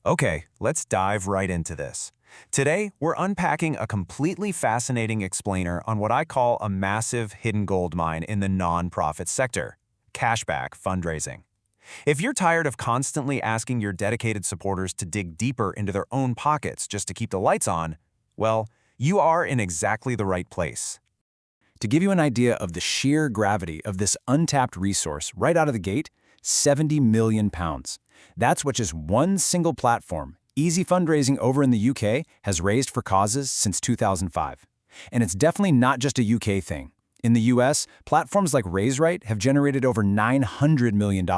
Okay, let's dive right into this. Today, we're unpacking a completely fascinating explainer on what I call a massive hidden gold mine in the nonprofit sector: cashback fundraising. If you're tired of constantly asking your dedicated supporters to dig deeper into their own pockets just to keep the lights on, well, you are in exactly the right place. To give you an idea of the sheer gravity of this untapped resource right out of the gate, £70 million. That's what just one single platform, Easy Fundraising over in the UK, has raised for causes since 2005. And it's definitely not just a UK thing. In the US, platforms like RaiseRight have generated over $900 million.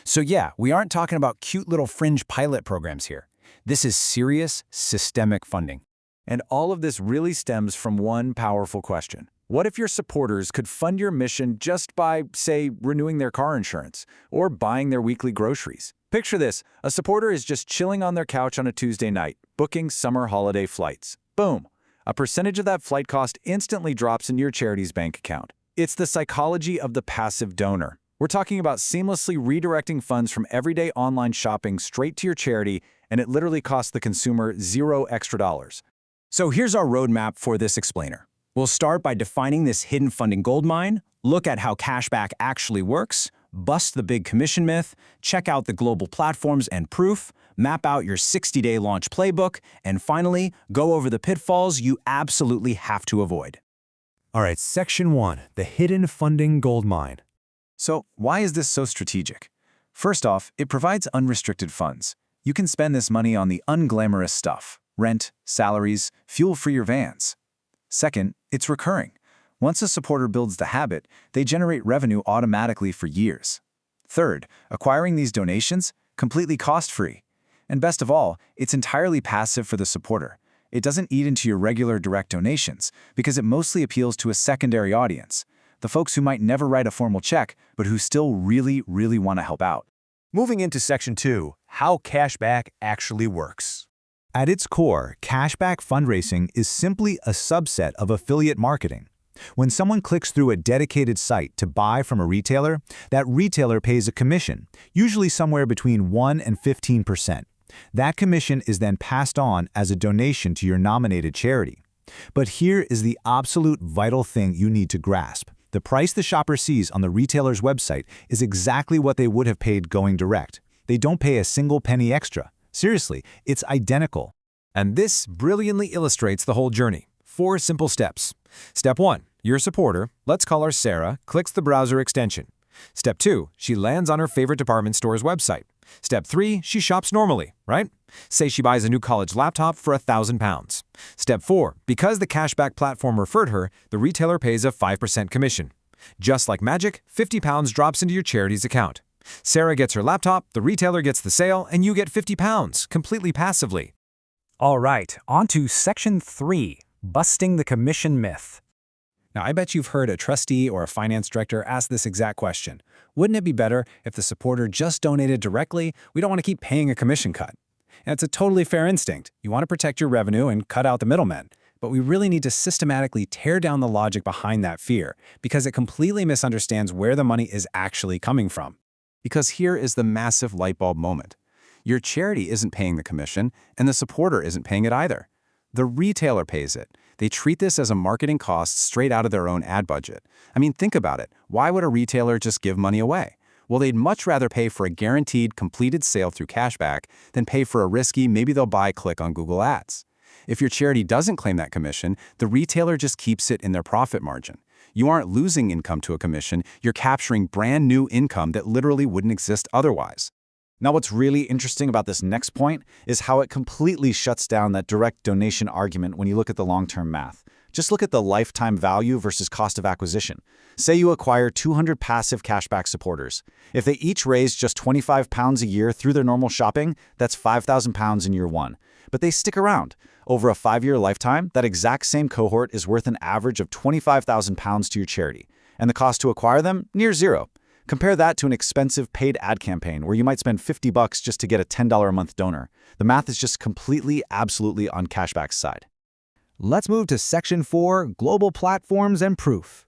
So yeah, we aren't talking about cute little fringe pilot programs here. This is serious, systemic funding. And all of this really stems from one powerful question. What if your supporters could fund your mission just by, say, renewing their car insurance or buying their weekly groceries? Picture this: a supporter is just chilling on their couch on a Tuesday night, booking summer holiday flights. Boom! A percentage of that flight cost instantly drops into your charity's bank account. It's the psychology of the passive donor. We're talking about seamlessly redirecting funds from everyday online shopping straight to your charity, and it literally costs the consumer $0 extra. So here's our roadmap for this explainer. We'll start by defining this hidden funding goldmine, look at how cashback actually works, bust the big commission myth, check out the global platforms and proof, map out your 60-day launch playbook, and finally, go over the pitfalls you absolutely have to avoid. All right, Section 1, the hidden funding goldmine. So why is this so strategic? First off, it provides unrestricted funds. You can spend this money on the unglamorous stuff: rent, salaries, fuel for your vans. Second, it's recurring. Once a supporter builds the habit, they generate revenue automatically for years. Third, acquiring these donations, completely cost-free. And best of all, it's entirely passive for the supporter. It doesn't eat into your regular direct donations because it mostly appeals to a secondary audience, the folks who might never write a formal check but who still really want to help out. Moving into Section 2, how cashback actually works. At its core, cashback fundraising is simply a subset of affiliate marketing. When someone clicks through a dedicated site to buy from a retailer, that retailer pays a commission, usually somewhere between 1% and 15%. That commission is then passed on as a donation to your nominated charity. But here is the absolute vital thing you need to grasp. The price the shopper sees on the retailer's website is exactly what they would have paid going direct. They don't pay a single penny extra. Seriously, it's identical. And this brilliantly illustrates the whole journey. 4 simple steps. Step 1, your supporter, let's call her Sarah, clicks the browser extension. Step 2, she lands on her favorite department store's website. Step 3, she shops normally, right? Say she buys a new college laptop for £1,000. Step 4, because the cashback platform referred her, the retailer pays a 5% commission. Just like magic, £50 drops into your charity's account. Sarah gets her laptop, the retailer gets the sale, and you get £50, completely passively. All right, on to Section 3, busting the commission myth. Now, I bet you've heard a trustee or a finance director ask this exact question. Wouldn't it be better if the supporter just donated directly? We don't want to keep paying a commission cut. And it's a totally fair instinct. You want to protect your revenue and cut out the middlemen. But we really need to systematically tear down the logic behind that fear, because it completely misunderstands where the money is actually coming from. Because here is the massive light bulb moment. Your charity isn't paying the commission, and the supporter isn't paying it either. The retailer pays it. They treat this as a marketing cost straight out of their own ad budget. I mean, think about it. Why would a retailer just give money away? Well, they'd much rather pay for a guaranteed completed sale through cashback than pay for a risky maybe they'll buy click on Google Ads. If your charity doesn't claim that commission, the retailer just keeps it in their profit margin. You aren't losing income to a commission, you're capturing brand new income that literally wouldn't exist otherwise. Now, what's really interesting about this next point is how it completely shuts down that direct donation argument when you look at the long-term math. Just look at the lifetime value versus cost of acquisition. Say you acquire 200 passive cashback supporters. If they each raise just £25 a year through their normal shopping, that's £5,000 in year 1. But they stick around. Over a 5-year lifetime, that exact same cohort is worth an average of £25,000 to your charity. And the cost to acquire them? Near zero. Compare that to an expensive paid ad campaign where you might spend $50 just to get a $10 a month donor. The math is just completely, absolutely on Cashback's side. Let's move to Section 4, global platforms and proof.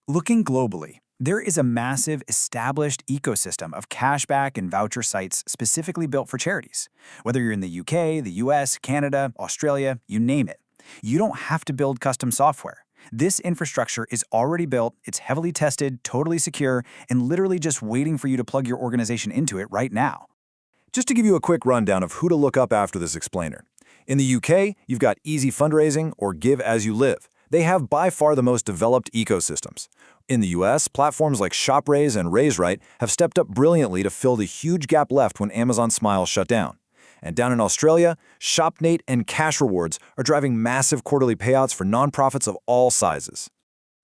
Looking globally, There is a massive, established ecosystem of cashback and voucher sites specifically built for charities. Whether you're in the UK, the US, Canada, Australia, you name it. You don't have to build custom software. This infrastructure is already built, it's heavily tested, totally secure, and literally just waiting for you to plug your organization into it right now. Just to give you a quick rundown of who to look up after this explainer. In the UK, you've got Easy Fundraising or Give As You Live. They have by far the most developed ecosystems. In the US, platforms like ShopRaise and RaiseRight have stepped up brilliantly to fill the huge gap left when Amazon Smile shut down. And down in Australia, ShopNate and Cash Rewards are driving massive quarterly payouts for nonprofits of all sizes.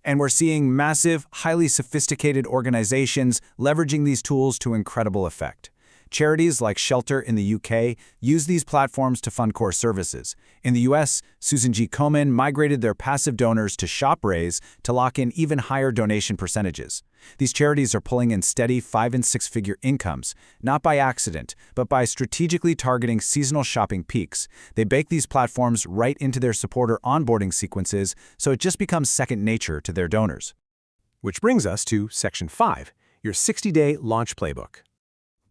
And we're seeing massive, highly sophisticated organizations leveraging these tools to incredible effect. Charities like Shelter in the UK use these platforms to fund core services. In the US, Susan G. Komen migrated their passive donors to ShopRaise to lock in even higher donation percentages. These charities are pulling in steady 5- and 6-figure incomes, not by accident, but by strategically targeting seasonal shopping peaks. They bake these platforms right into their supporter onboarding sequences, so it just becomes second nature to their donors. Which brings us to Section 5, your 60-day launch playbook.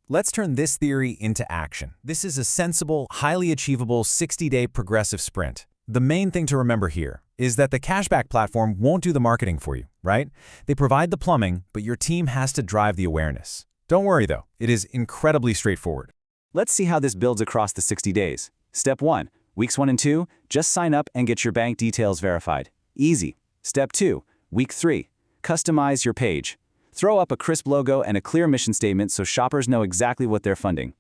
Let's turn this theory into action. This is a sensible, highly achievable 60-day progressive sprint. The main thing to remember here is that the cashback platform won't do the marketing for you, right? They provide the plumbing, but your team has to drive the awareness. Don't worry though, it is incredibly straightforward. Let's see how this builds across the 60 days. Step 1, weeks 1 and 2, just sign up and get your bank details verified. Easy. Step 2, week 3, customize your page. Throw up a crisp logo and a clear mission statement so shoppers know exactly what they're funding.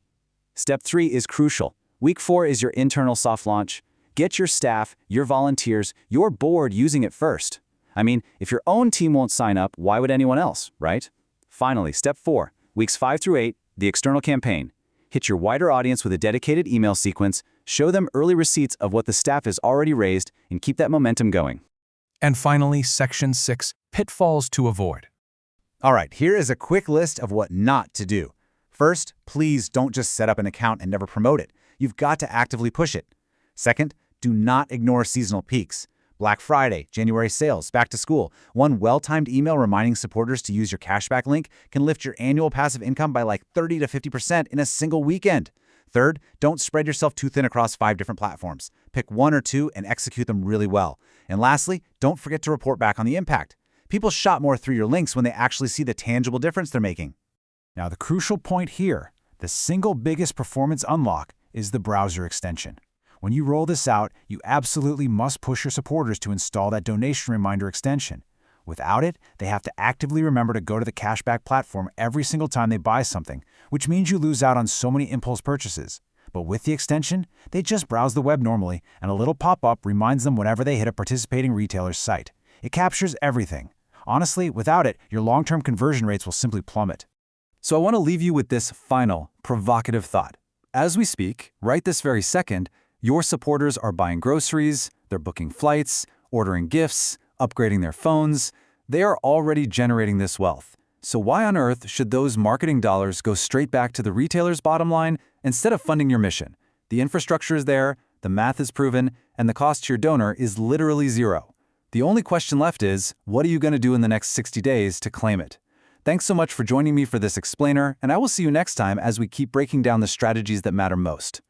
Step 3 is crucial. Week 4 is your internal soft launch. Get your staff, your volunteers, your board using it first. I mean, if your own team won't sign up, why would anyone else, right? Finally, step 4, weeks 5 through 8, the external campaign. Hit your wider audience with a dedicated email sequence, show them early receipts of what the staff has already raised, and keep that momentum going. And finally, Section 6, pitfalls to avoid. All right, here is a quick list of what not to do. First, please don't just set up an account and never promote it. You've got to actively push it. Second, do not ignore seasonal peaks. Black Friday, January sales, back to school. One well-timed email reminding supporters to use your cashback link can lift your annual passive income by like 30 to 50% in a single weekend. Third, don't spread yourself too thin across 5 different platforms. Pick 1 or 2 and execute them really well. And lastly, don't forget to report back on the impact. People shop more through your links when they actually see the tangible difference they're making. Now, the crucial point here, the single biggest performance unlock, is the browser extension. When you roll this out, you absolutely must push your supporters to install that donation reminder extension. Without it, they have to actively remember to go to the cashback platform every single time they buy something, which means you lose out on so many impulse purchases. But with the extension, they just browse the web normally, and a little pop-up reminds them whenever they hit a participating retailer's site. It captures everything. Honestly, without it, your long-term conversion rates will simply plummet. So I want to leave you with this final, provocative thought. As we speak, right this very second, your supporters are buying groceries, they're booking flights, ordering gifts, upgrading their phones. They are already generating this wealth. So why on earth should those marketing dollars go straight back to the retailer's bottom line instead of funding your mission? The infrastructure is there, the math is proven, and the cost to your donor is literally zero. The only question left is, what are you going to do in the next 60 days to claim it? Thanks so much for joining me for this explainer, and I will see you next time as we keep breaking down the strategies that matter most.